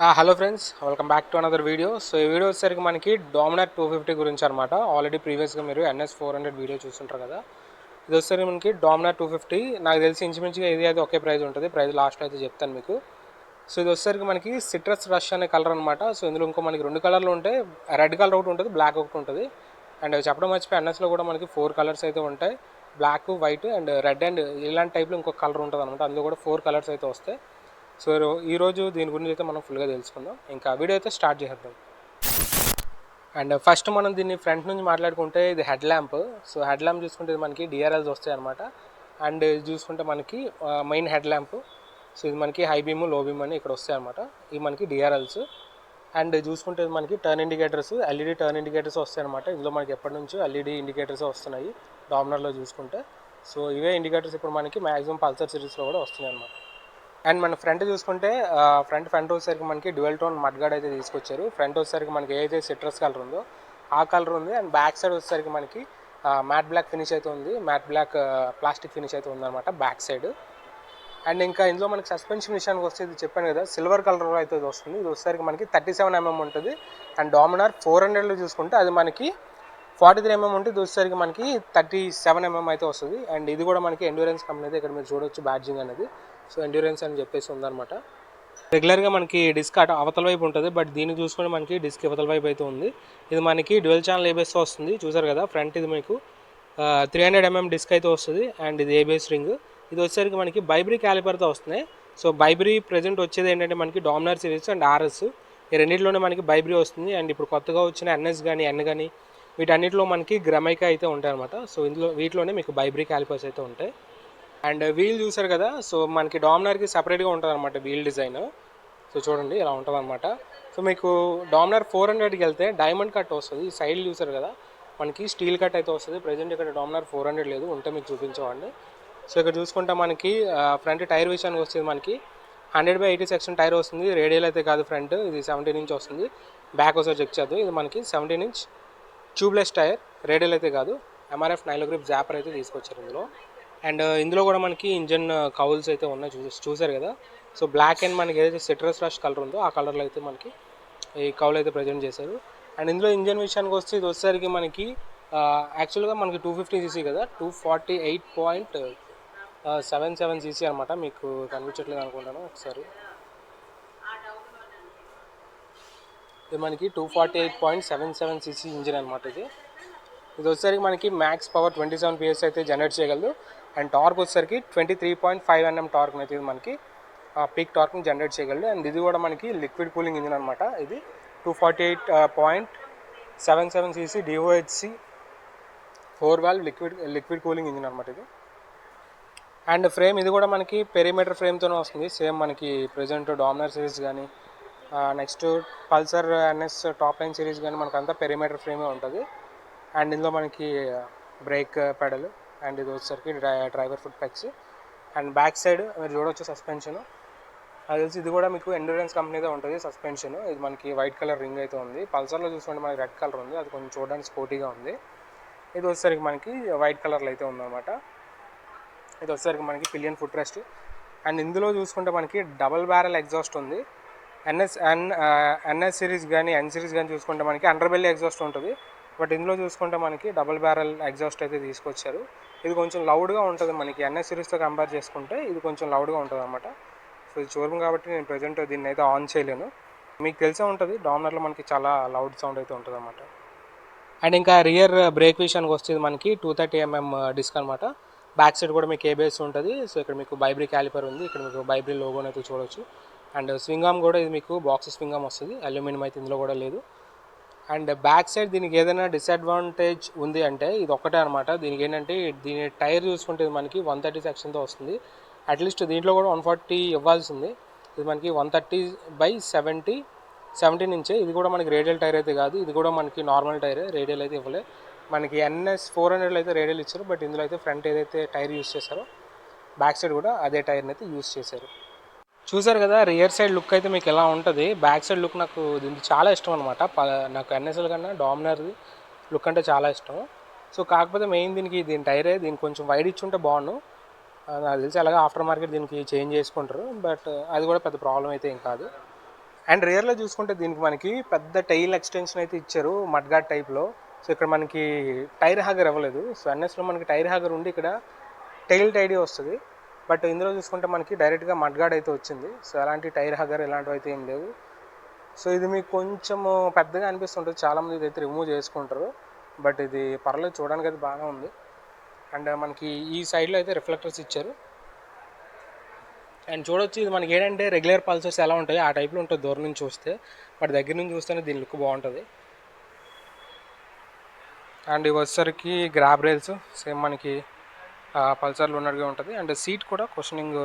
Hello friends, welcome back to another video. So ఈ video వచ్చేసరికి మనకి డామినార్ 250 గురించి అనమాట. ఆల్రెడీ ప్రీవియస్గా మీరు NS 400 వీడియో చూస్తుంటారు కదా. ఇది వచ్చేసరికి మనకి డామినార్ 250. నాకు తెలిసి ఇంచుమించుగా ఇది అయితే ఒకే ప్రైస్ ఉంటుంది. ప్రైస్ లాస్ట్లో అయితే చెప్తాను మీకు. సో ఇది వచ్చేసరికి మనకి సిట్రస్ రష్ అనే కలర్ అనమాట. సో ఇందులో ఇంకో మనకి రెండు కలర్లు ఉంటాయి. రెడ్ కలర్ ఒకటి ఉంటుంది, బ్లాక్ ఒకటి ఉంటుంది. అండ్ చెప్పడం మర్చిపోయి NSలో కూడా మనకి 4 కలర్స్ అయితే ఉంటాయి. Black, white and red and ఇలాంటి టైప్లో ఇంకొక కలర్ ఉంటుంది అనమాట. అందులో కూడా 4 కలర్స్ అయితే వస్తాయి. సో ఈరోజు దీని గురించి అయితే మనం ఫుల్గా తెలుసుకుందాం. ఇంకా వీడియో అయితే స్టార్ట్ చేద్దాం. అండ్ ఫస్ట్ మనం దీన్ని ఫ్రంట్ నుంచి మాట్లాడుకుంటే ఇది head lamp. So head lamp చూసుకుంటే ఇది మనకి డిఆర్ఎల్స్ వస్తాయి అనమాట. అండ్ ఇది చూసుకుంటే మనకి మెయిన్ హెడ్ ల్యాంప్. సో ఇది మనకి హై బీమ్, లో బీమ్ అని ఇక్కడ వస్తాయి అనమాట. ఇవి మనకి డిఆర్ఎల్స్. అండ్ చూసుకుంటే మనకి turn indicators, LED turn indicators వస్తాయి అనమాట. ఇందులో మనకి ఎప్పటి నుంచో ఎల్ఈడి ఇండికేటర్స్ వస్తున్నాయి డామినార్లో చూసుకుంటే. సో ఇవే ఇండికేటర్స్ ఇప్పుడు మనకి మ్యాక్సిమం పల్సర్ సిరీస్లో కూడా వస్తున్నాయి అనమాట. అండ్ మన ఫ్రంట్ చూసుకుంటే ఫ్రంట్ వచ్చేసరికి మనకి డ్యూయల్ టోన్ మడ్గార్డ్ అయితే తీసుకొచ్చారు. ఫ్రంట్ వచ్చేసరికి మనకి ఏదైతే సిట్రస్ కలర్ ఉందో ఆ కలర్ ఉంది. అండ్ బ్యాక్ సైడ్ వచ్చేసరికి మనకి మ్యాట్ బ్లాక్ ఫినిష్ అయితే ఉంది. మ్యాట్ బ్లాక్ ప్లాస్టిక్ ఫినిష్ అయితే ఉందన్నమాట బ్యాక్ సైడ్. అండ్ ఇంకా ఇందులో మనకి సస్పెన్షన్ విషయానికి వస్తే ఇది చెప్పాను కదా, సిల్వర్ కలర్ అయితే ఇది వస్తుంది. ఇది వచ్చేసరికి మనకి 37mm ఉంటుంది. అండ్ డామినార్ 400లో చూసుకుంటే అది మనకి 43mm ఉంటుంది. ఇది వచ్చేసరికి మనకి 37mm అయితే వస్తుంది. అండ్ ఇది కూడా మనకి ఎండ్యూరెన్స్ కంపెనీ అయితే ఇక్కడ మీరు చూడొచ్చు బ్యాడ్జింగ్ అనేది. సో ఎండ్యూరెన్స్ అని చెప్పేసి ఉందన్నమాట. రెగ్యులర్గా మనకి డిస్క్ అవతల వైపు ఉంటుంది, బట్ దీన్ని చూసుకుంటే మనకి డిస్క్ అవతల వైపు అయితే ఉంది. ఇది మనకి డ్యూయల్ ఛానల్ ఏబిఎస్తో వస్తుంది. చూసారు కదా, ఫ్రంట్ ఇది మీకు 300mm డిస్క్ అయితే వస్తుంది. అండ్ ఇది ఏబిఎస్ రింగ్. ఇది వచ్చేసరికి మనకి బైబ్రీ క్యాలిపర్తో వస్తున్నాయి. సో బైబ్రీ ప్రజెంట్ వచ్చేది ఏంటంటే మనకి డామినార్ సిరీస్ అండ్ RS ఈ రెండింటిలోనే మనకి బైబ్రీ వస్తుంది. అండ్ ఇప్పుడు కొత్తగా వచ్చిన NS కానీ N కానీ వీటన్నిటిలో మనకి గ్రమైకా అయితే ఉంటాయి అనమాట. సో వీటిలోనే మీకు బైబ్రీ క్యాలిపర్స్ అయితే ఉంటాయి. అండ్ వీల్ చూసారు కదా, సో మనకి డామినార్కి సపరేట్గా ఉంటుంది అనమాట వీల్ డిజైన్. సో చూడండి ఇలా ఉంటుంది అనమాట. సో మీకు డామినార్ 400కి వెళ్తే డైమండ్ కట్ వస్తుంది. ఈ సైడ్ చూసారు కదా, మనకి స్టీల్ కట్ అయితే వస్తుంది. ప్రజెంట్ ఇక్కడ డామినార్ 400 లేదు, ఉంటే మీకు చూపించేవాడిని. సో ఇక్కడ చూసుకుంటే మనకి ఫ్రంట్ టైర్ విషయానికి వస్తుంది. మనకి 100/80 సెక్షన్ టైర్ వస్తుంది. రేడియల్ అయితే కాదు ఫ్రంట్, ఇది 17 ఇంచ్ వస్తుంది. బ్యాక్ ఒకసారి చెక్ చేద్దాం. ఇది మనకి 17 ఇంచ్ ట్యూబ్లెస్ టైర్, రేడియల్ అయితే కాదు. MRF నైలో గ్రిప్ జాపర్ అయితే తీసుకొచ్చారు ఇందులో. అండ్ ఇందులో కూడా మనకి ఇంజన్ కౌల్స్ అయితే ఉన్నాయి, చూసారు కదా. సో బ్లాక్ అండ్ మనకి ఏదైతే సిట్రస్ రష్ కలర్ ఉందో ఆ కలర్లో అయితే మనకి ఈ కౌల్ అయితే ప్రజెంట్ చేశారు. అండ్ ఇందులో ఇంజన్ విషయానికి వస్తే ఇది వచ్చేసరికి మనకి యాక్చువల్గా మనకి 250cc కదా, 248.77cc అనమాట. మీకు కనిపించట్లేదు అనుకుంటాను ఒకసారి. ఇది మనకి 248.77cc ఇంజిన్ అనమాట. ఇది వచ్చేసరికి మనకి మ్యాక్స్ పవర్ 27 PS అయితే జనరేట్ చేయగలదు. అండ్ టార్క్ వచ్చేసరికి 23.5 Nm టార్క్ అయితే మనకి పీక్ టార్క్ని జనరేట్ చేయగలదు. అండ్ ఇది కూడా మనకి లిక్విడ్ కూలింగ్ ఇంజిన్ అనమాట. ఇది 248.77cc DOHC 4 valve liquid cooling engine అనమాట ఇది. అండ్ ఫ్రేమ్ ఇది కూడా మనకి పెరిమీటర్ ఫ్రేమ్తోనే వస్తుంది. సేమ్ మనకి ప్రజెంట్ డామినార్ సిరీస్ కానీ next Pulsar NS top line series కానీ మనకంతా పెరిమీటర్ ఫ్రేమే ఉంటుంది. అండ్ ఇందులో మనకి బ్రేక్ పెడల్ అండ్ ఇది వచ్చేసరికి driver foot pegs. And back side మీరు చూడవచ్చు సస్పెన్షన్. అది తెలిసి ఇది కూడా మీకు ఎండ్యూరెన్స్ కంపెనీదే ఉంటుంది సస్పెన్షన్. ఇది మనకి వైట్ కలర్ రింగ్ అయితే ఉంది. పల్సర్లో చూసుకుంటే మనకి రెడ్ కలర్ ఉంది, అది కొంచెం చూడడానికి స్పోర్టీగా ఉంది. ఇది వచ్చేసరికి మనకి వైట్ కలర్లో అయితే ఉందన్నమాట. ఇది వచ్చేసరికి మనకి పిలియన్ ఫుట్ రెస్ట్. అండ్ ఇందులో చూసుకుంటే మనకి డబల్ బ్యారెల్ ఎగ్జాస్ట్ ఉంది. NS సిరీస్ కానీ N సిరీస్ కానీ చూసుకుంటే మనకి అండర్ బెల్లీ ఎగ్జాస్ట్ ఉంటుంది. బట్ ఇందులో చూసుకుంటే మనకి డబుల్ బ్యారెల్ ఎగ్జాస్ట్ అయితే తీసుకొచ్చారు. ఇది కొంచెం లౌడ్గా ఉంటుంది. మనకి NS సిరీస్తో కంపేర్ చేసుకుంటే ఇది కొంచెం లౌడ్గా ఉంటుంది అనమాట. సో ఇది షోరూమ్ కాబట్టి నేను ప్రజెంట్ దీన్ని అయితే ఆన్ చేయలేను. మీకు తెలిసే ఉంటుంది డామినార్లో మనకి చాలా లౌడ్ సౌండ్ అయితే ఉంటుంది అనమాట. అండ్ ఇంకా రియర్ బ్రేక్ విషయానికి వస్తుంది మనకి 230mm డిస్క్ అనమాట. బ్యాక్ సైడ్ కూడా మీకు ABS ఉంటుంది. సో ఇక్కడ మీకు బైబ్రీ క్యాలిపర్ ఉంది. ఇక్కడ మీకు బైబ్రీ లోగోని అయితే చూడవచ్చు. అండ్ స్వింగ్ ఆర్మ్ కూడా ఇది మీకు బాక్స్ స్వింగ్ ఆర్మ్ వస్తుంది. అల్యూమినియం అయితే ఇందులో కూడా లేదు. అండ్ బ్యాక్ సైడ్ దీనికి ఏదైనా డిసడ్వాంటేజ్ ఉంది అంటే ఇది ఒక్కటే అనమాట. దీనికి ఏంటంటే దీని టైర్ చూసుకుంటే మనకి 130 సెక్షన్తో వస్తుంది. అట్లీస్ట్ దీంట్లో కూడా 140 ఇవ్వాల్సింది. ఇది మనకి 130/17 ఇంచే. ఇది కూడా మనకి రేడియల్ టైర్ అయితే కాదు, ఇది కూడా మనకి నార్మల్ టైరే, రేడియల్ అయితే ఇవ్వలే. మనకి NS 400లో అయితే రేడియల్ ఇచ్చారు, బట్ ఇందులో అయితే ఫ్రంట్ ఏదైతే టైర్ యూస్ చేశారో బ్యాక్ సైడ్ కూడా అదే టైర్ని అయితే యూస్ చేశారు. చూసారు కదా, రియర్ సైడ్ లుక్ అయితే మీకు ఎలా ఉంటుంది. బ్యాక్ సైడ్ లుక్ నాకు దీనికి చాలా ఇష్టం అనమాట. నాకు NSL కన్నా డామినార్ది లుక్ అంటే చాలా ఇష్టం. సో కాకపోతే మెయిన్ దీని టైరే దీనికి కొంచెం వైడ్ ఇచ్చి ఉంటే బాగుండు. నాకు తెలిసి అలాగే ఆఫ్టర్ మార్కెట్ దీనికి చేంజ్ చేసుకుంటారు, బట్ అది కూడా పెద్ద ప్రాబ్లం అయితే ఏం కాదు. అండ్ రియర్లో చూసుకుంటే దీనికి మనకి పెద్ద టైల్ ఎక్స్టెన్షన్ అయితే ఇచ్చారు మడ్గార్డ్ టైప్లో. సో ఇక్కడ మనకి టైర్ హ్యాగర్ ఇవ్వలేదు. సో ఎన్ఎస్లో మనకి టైర్ హ్యాగర్ ఉండి ఇక్కడ టైల్ టైడీ వస్తుంది. బట్ ఇందులో చూసుకుంటే మనకి డైరెక్ట్గా మడ్గార్డ్ అయితే వచ్చింది. సో ఎలాంటి టైర్ హ్యాగర్ ఇలాంటివి అయితే ఏం లేవు. సో ఇది మీకు కొంచెం పెద్దగా అనిపిస్తుంటుంది, చాలామంది ఇది అయితే రిమూవ్ చేసుకుంటారు. బట్ ఇది పర్లేదు, చూడడానికి అయితే బాగానే ఉంది. అండ్ మనకి ఈ సైడ్లో అయితే రిఫ్లెక్టర్స్ ఇచ్చారు. అండ్ చూడొచ్చు, ఇది మనకి ఏంటంటే రెగ్యులర్ పల్సర్స్ ఎలా ఉంటాయి ఆ టైప్లో ఉంటుంది దూరం నుంచి చూస్తే. బట్ దగ్గర నుంచి చూస్తేనే దీని లుక్ బాగుంటుంది. అండ్ ఇవి వచ్చేసరికి గ్రాబ్ రైల్స్ సేమ్ మనకి పల్సర్లు ఉన్నట్టుగా ఉంటుంది. అండ్ సీట్ కూడా క్వశ్చనింగ్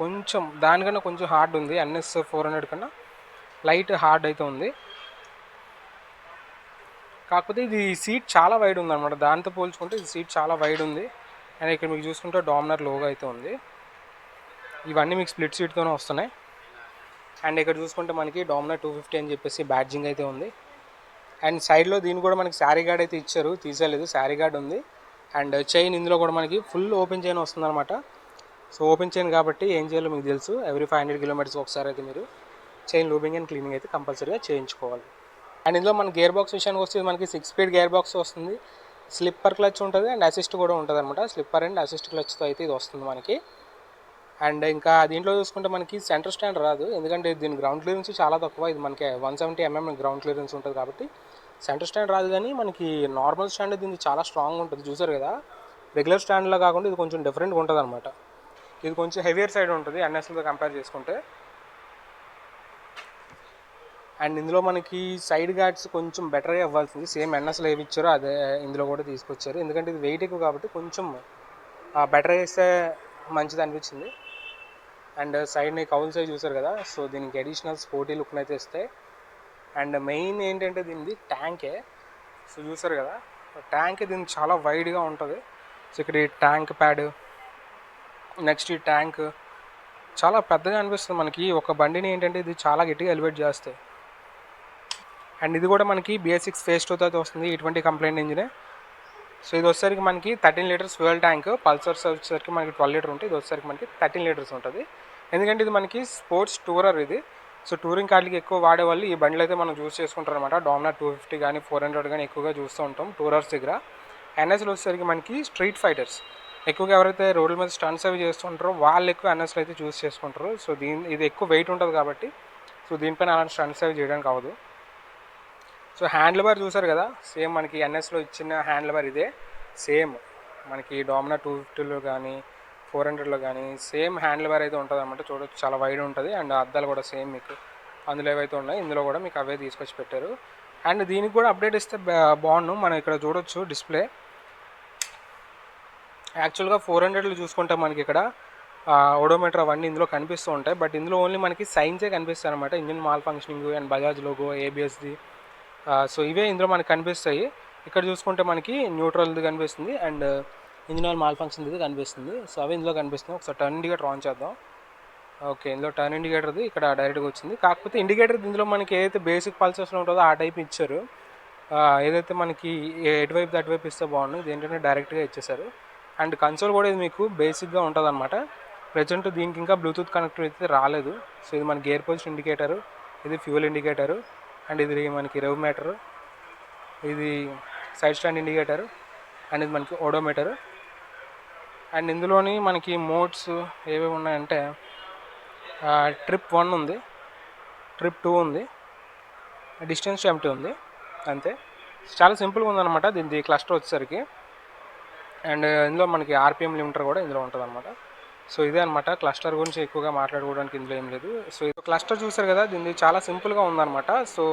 కొంచెం దానికన్నా కొంచెం హార్డ్ ఉంది. ఎన్ఎస్ 400 కన్నా లైట్ హార్డ్ అయితే ఉంది. కాకపోతే ఇది సీట్ చాలా వైడ్ ఉందన్నమాట, దాంతో పోల్చుకుంటే ఇది సీట్ చాలా వైడ్ ఉంది. అండ్ ఇక్కడ మీకు చూసుకుంటే డామినర్ లోగో అయితే ఉంది. ఇవన్నీ మీకు స్ప్లిట్ సీట్తోనే వస్తున్నాయి. అండ్ ఇక్కడ చూసుకుంటే మనకి డామినర్ 250 అని చెప్పేసి బ్యాడ్జింగ్ అయితే ఉంది. అండ్ సైడ్లో దీన్ని కూడా మనకి శారీ గార్డ్ అయితే ఇచ్చారు, తీసేయలేదు, శారీ గార్డ్ ఉంది. అండ్ చైన్ ఇందులో కూడా మనకి ఫుల్ ఓపెన్ చైన్ వస్తుంది అనమాట. సో ఓపెన్ చైన్ కాబట్టి ఏం చేయాలో మీకు తెలుసు, ఎవ్రీ 500 కిలోమీటర్స్ ఒకసారి అయితే మీరు చైన్ లూబింగ్ అండ్ క్లీనింగ్ అయితే కంపల్సరీగా చేయించుకోవాలి. అండ్ ఇందులో మన గేర్ బాక్స్ విషయానికి వస్తే మనకి 6 స్పీడ్ గేర్ బాక్స్ వస్తుంది. స్లిప్పర్ క్లచ్ ఉంటుంది అండ్ అసిస్ట్ కూడా ఉంటుంది అనమాట. స్లిప్పర్ అండ్ అసిస్ట్ క్లచ్తో అయితే ఇది వస్తుంది మనకి. అండ్ ఇంకా దీంట్లో చూసుకుంటే మనకి సెంటర్ స్టాండ్ రాదు, ఎందుకంటే దీని గ్రౌండ్ క్లియరెన్స్ చాలా తక్కువ. ఇది మనకి 170 mm గ్రౌండ్ క్లియరెన్స్ ఉంటుంది కాబట్టి సెంటర్ స్టాండ్ రాదు. కానీ మనకి నార్మల్ స్టాండ్ దీనికి చాలా స్ట్రాంగ్ ఉంటుంది, చూసారు కదా. రెగ్యులర్ స్టాండ్లో కాకుండా ఇది కొంచెం డిఫరెంట్గా ఉంటుంది అనమాట. ఇది కొంచెం హెవియర్ సైడ్ ఉంటుంది ఎన్ఎస్తో కంపేర్ చేసుకుంటే. అండ్ ఇందులో మనకి సైడ్ గార్డ్స్ కొంచెం బెటర్గా ఇవ్వాల్సింది, సేమ్ ఎన్ఎస్లో ఏవి ఇచ్చారో అదే ఇందులో కూడా తీసుకొచ్చారు. ఎందుకంటే ఇది వెయిట్ ఎక్కువ కాబట్టి కొంచెం బెటర్ చేస్తే మంచిది అనిపించింది. అండ్ సైడ్ని కౌల్ సైజ్ చూసారు కదా, సో దీనికి అడిషనల్ స్పోర్టీ లుక్ని అయితే ఇస్తాయి. అండ్ మెయిన్ ఏంటంటే దీనిది ట్యాంకే. సో చూసారు కదా, ట్యాంక్ దీనికి చాలా వైడ్గా ఉంటుంది. సో ఇక్కడ ఈ ట్యాంక్ ప్యాడ్, నెక్స్ట్ ఈ ట్యాంక్ చాలా పెద్దగా అనిపిస్తుంది మనకి. ఒక బండిని ఏంటంటే ఇది చాలా గట్టిగా ఎలివేట్ చేస్తాయి. అండ్ ఇది కూడా మనకి BS6 phase 2 అయితే వస్తుంది, ఇటువంటి కంప్లైంట్ ఇంజినే. సో ఇది వచ్చేసరికి మనకి 13 లీటర్స్ ఫ్యూయల్ ట్యాంక్. పల్సర్స్ వచ్చేసరికి మనకి 12 లీటర్ ఉంటుంది, ఇది వచ్చేసరికి మనకి 13 లీటర్స్ ఉంటుంది. ఎందుకంటే ఇది మనకి స్పోర్ట్స్ టూరర్ ఇది. సో టూరింగ్ కార్లకి ఎక్కువ వాడే వాళ్ళు ఈ బండ్లు అయితే మనం చూస్ చేసుకుంటారు అనమాట. డామినర్ 250 కానీ 400 కానీ ఎక్కువగా చూస్తూ ఉంటాం టూరర్స్ దగ్గర. ఎన్ఎస్లో వచ్చేసరికి మనకి స్ట్రీట్ ఫైటర్స్ ఎక్కువగా ఎవరైతే రోడ్ల మీద స్టంట్స్ అవి చేస్తుంటారో వాళ్ళు ఎక్కువ ఎన్ఎస్లో అయితే చూస్ చేసుకుంటారు. సో ఇది ఎక్కువ వెయిట్ ఉంటుంది కాబట్టి సో దీనిపైన అలాంటి స్టంట్స్ అవి చేయడానికి అవ్వదు. సో హ్యాండిల్ బార్ చూసారు కదా, సేమ్ మనకి ఎన్ఎస్లో ఇచ్చిన హ్యాండిల్ బార్ ఇదే. సేమ్ మనకి డామినర్ 250లో కానీ 400లో కానీ సేమ్ హ్యాండిల్ బార్ అయితే ఉంటుంది అనమాట. చూడొచ్చు చాలా వైడ్ ఉంటుంది. అండ్ అద్దాలు కూడా సేమ్ మీకు అందులో ఏవైతే ఉన్నాయి ఇందులో కూడా మీకు అవే తీసుకొచ్చి పెట్టారు. అండ్ దీనికి కూడా అప్డేట్ ఇస్తే బాగుండు. మనం ఇక్కడ చూడొచ్చు డిస్ప్లే. యాక్చువల్గా 400లో చూసుకుంటే మనకి ఇక్కడ ఓడోమీటర్ అవన్నీ ఇందులో కనిపిస్తూ ఉంటాయి. బట్ ఇందులో ఓన్లీ మనకి సైన్సే కనిపిస్తాయి అనమాట. Engine malfunctioning and Bajaj logo, ABSది. సో ఇవే ఇందులో మనకి కనిపిస్తాయి. ఇక్కడ చూసుకుంటే మనకి న్యూట్రల్ది కనిపిస్తుంది and engine oil malfunction ఇది కనిపిస్తుంది. సో అవి ఇందులో కనిపిస్తుంది. ఒకసారి టర్న్ ఇండికేటర్ ఆన్ చేద్దాం. ఓకే, ఇందులో టర్న్ ఇండికేటర్ది ఇక్కడ డైరెక్ట్గా వచ్చింది. కాకపోతే ఇండికేటర్ ఇందులో మనకి ఏదైతే బేసిక్ పల్సర్స్లో ఉంటుందో ఆ టైప్ ఇచ్చారు. ఏదైతే మనకి ఎటువైపు అటువైపు ఇస్తే బాగుంది, ఇది ఏంటంటే డైరెక్ట్గా ఇచ్చేసారు. అండ్ కన్సోల్ కూడా ఇది మీకు బేసిక్గా ఉంటుంది అనమాట. ప్రజెంట్ దీనికి ఇంకా బ్లూటూత్ కనెక్టర్ అయితే రాలేదు. సో ఇది మన గేర్ పొజిషన్ ఇండికేటరు, ఇది ఫ్యూయల్ ఇండికేటరు, అండ్ ఇది మనకి రెవ్ మీటరు, ఇది సైడ్ స్టాండ్ ఇండికేటరు, అండ్ ఇది మనకి ఓడోమీటరు. అండ్ ఇందులోని మనకి మోడ్స్ ఏవేవి ఉన్నాయంటే ట్రిప్ 1 ఉంది, ట్రిప్ 2 ఉంది, డిస్టెన్స్ ఎంటీ ఉంది, అంతే. చాలా సింపుల్గా ఉందన్నమాట దీని క్లస్టర్ వచ్చేసరికి. అండ్ ఇందులో మనకి RPM లిమిటర్ కూడా ఇందులో ఉంటుంది అనమాట. సో ఇదే అనమాట, క్లస్టర్ గురించి ఎక్కువగా మాట్లాడుకోవడానికి ఇందులో ఏం లేదు. సో ఇది క్లస్టర్ చూసారు కదా, దీన్ని చాలా సింపుల్గా ఉందన్నమాట. సో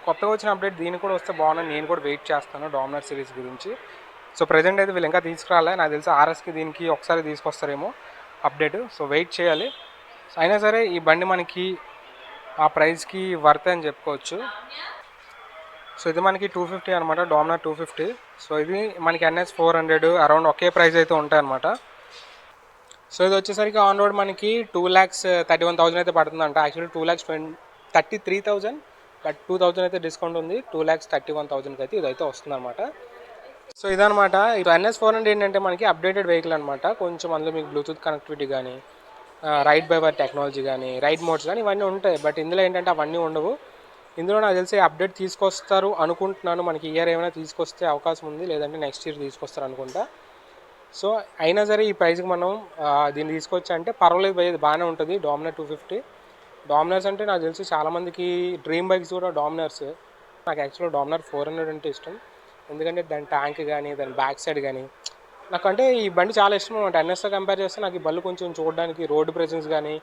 కొత్తగా వచ్చిన అప్డేట్ దీనికి కూడా వస్తే బాగుందని నేను కూడా వెయిట్ చేస్తాను డామినర్ సిరీస్ గురించి. సో ప్రజెంట్ అయితే వీళ్ళు ఇంకా తీసుకురాలే, నాకు తెలిసి RSకి దీనికి ఒకసారి తీసుకొస్తారేమో అప్డేట్. సో వెయిట్ చేయాలి. అయినా సరే ఈ బండి మనకి ఆ ప్రైస్కి వర్త్ అని చెప్పుకోవచ్చు. సో ఇది మనకి 250 అనమాట, డామినర్ 250. సో ఇది మనకి NS 400 అరౌండ్ ఒకే ప్రైస్ అయితే ఉంటాయి అనమాట. సో ఇది వచ్చేసరికి ఆన్ రోడ్ మనకి 2,31,000 అయితే పడుతుందంట. యాక్చువల్లీ 2,33,000, బట్ 2,000 అయితే డిస్కౌంట్ ఉంది. 2,31,000కి అయితే ఇదైతే వస్తుంది అనమాట. సో ఇదనమాట. ఇది NS 400 ఏంటంటే మనకి అప్డేటెడ్ వెహికల్ అనమాట. కొంచెం అందులో మీకు బ్లూటూత్ కనెక్టివిటీ కానీ రైడ్ బై వర్ టెక్నాలజీ కానీ రైడ్ మోడ్స్ కానీ ఇవన్నీ ఉంటాయి. బట్ ఇందులో ఏంటంటే అవన్నీ ఉండవు. ఇందులో నాకు తెలిసి అప్డేట్ తీసుకొస్తారు అనుకుంటున్నాను. మనకి ఇయర్ ఏమైనా తీసుకొస్తే అవకాశం ఉంది, లేదంటే నెక్స్ట్ ఇయర్ తీసుకొస్తారు అనుకుంటా. సో అయినా సరే ఈ ప్రైస్కి మనం దీన్ని తీసుకొచ్చా అంటే పర్వాలేదు భయ్, ఇది బాగానే ఉంటుంది. డామినర్ 250 డామినర్స్ అంటే నాకు తెలిసి చాలామందికి డ్రీమ్ బైక్స్ కూడా డామినర్స్. నాకు యాక్చువల్గా డామినర్ 400 అంటే ఇష్టం, ఎందుకంటే దాని ట్యాంక్ కానీ దాని బ్యాక్ సైడ్ కానీ నాకంటే ఈ బండి చాలా ఇష్టం అనమాట. ఎన్ఎస్తో కంపేర్ చేస్తే నాకు ఈ బళ్ళు కొంచెం చూడడానికి రోడ్ ప్రెజెన్స్ కానీ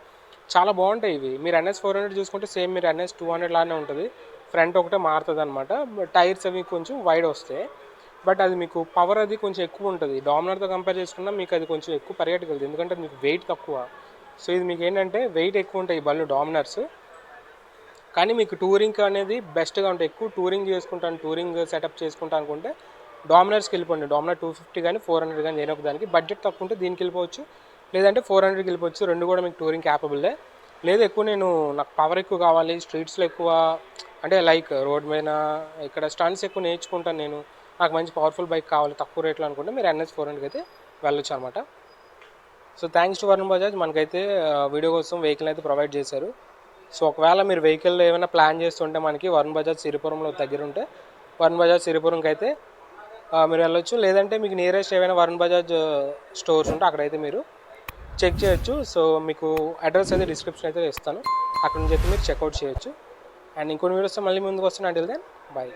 చాలా బాగుంటాయి ఇవి. మీరు NS 400 చూసుకుంటే సేమ్ మీరు NS 200 లానే ఉంటుంది. ఫ్రంట్ ఒకటే మారుతుంది అనమాట. టైర్స్ అవి కొంచెం వైడ్ వస్తాయి, బట్ అది మీకు పవర్ అది కొంచెం ఎక్కువ ఉంటుంది. డామినర్తో కంపేర్ చేసుకున్నా మీకు అది కొంచెం ఎక్కువ పరిగెట్టగలదు, ఎందుకంటే మీకు వెయిట్ తక్కువ. సో ఇది మీకు ఏంటంటే వెయిట్ ఎక్కువ ఉంటాయి ఈ బళ్ళు డామినర్స్, కానీ మీకు టూరింగ్ అనేది బెస్ట్గా ఉంటాయి. ఎక్కువ టూరింగ్ చేసుకుంటాను, టూరింగ్ సెటప్ చేసుకుంటాను అనుకుంటే డామినర్స్కి వెళ్ళిపోండి. డామినర్ 250 కానీ 400 కానీ నేను ఒక దానికి బడ్జెట్ తక్కువ ఉంటే దీనికి వెళ్ళిపోవచ్చు, లేదంటే 400కి వెళ్ళిపోవచ్చు. రెండు కూడా మీకు టూరింగ్ క్యాపబుల్దే. లేదు ఎక్కువ నాకు పవర్ ఎక్కువ కావాలి, స్ట్రీట్స్లో ఎక్కువ అంటే లైక్ రోడ్ మీద ఇక్కడ స్టంట్స్ ఎక్కువ నేర్చుకుంటాను నేను, నాకు మంచి పవర్ఫుల్ బైక్ కావాలి తక్కువ రేట్లో అనుకుంటే మీరు NS 400కి అయితే వెళ్ళొచ్చు అనమాట. So thanks to Varun Bajaj, మనకైతే వీడియో కోసం వెహికల్ అయితే ప్రొవైడ్ చేశారు. సో ఒకవేళ మీరు వెహికల్ ఏమైనా ప్లాన్ చేస్తుంటే మనకి వరుణ్ బజాజ్ సిరిపురంలో దగ్గర ఉంటే వరుణ్ బజాజ్ సిరిపురంకి అయితే మీరు వెళ్ళొచ్చు, లేదంటే మీకు నియరెస్ట్ ఏమైనా వరుణ్ బజాజ్ స్టోర్స్ ఉంటే అక్కడైతే మీరు చెక్ చేయొచ్చు. సో మీకు అడ్రస్ అయితే డిస్క్రిప్షన్ అయితే ఇస్తాను, అక్కడ నుంచి అయితే మీరు చెక్అవుట్ చేయొచ్చు. అండ్ ఇంకొన్ని వీడియోస్తో మళ్ళీ ముందుకు వస్తున్నాను. Until then by.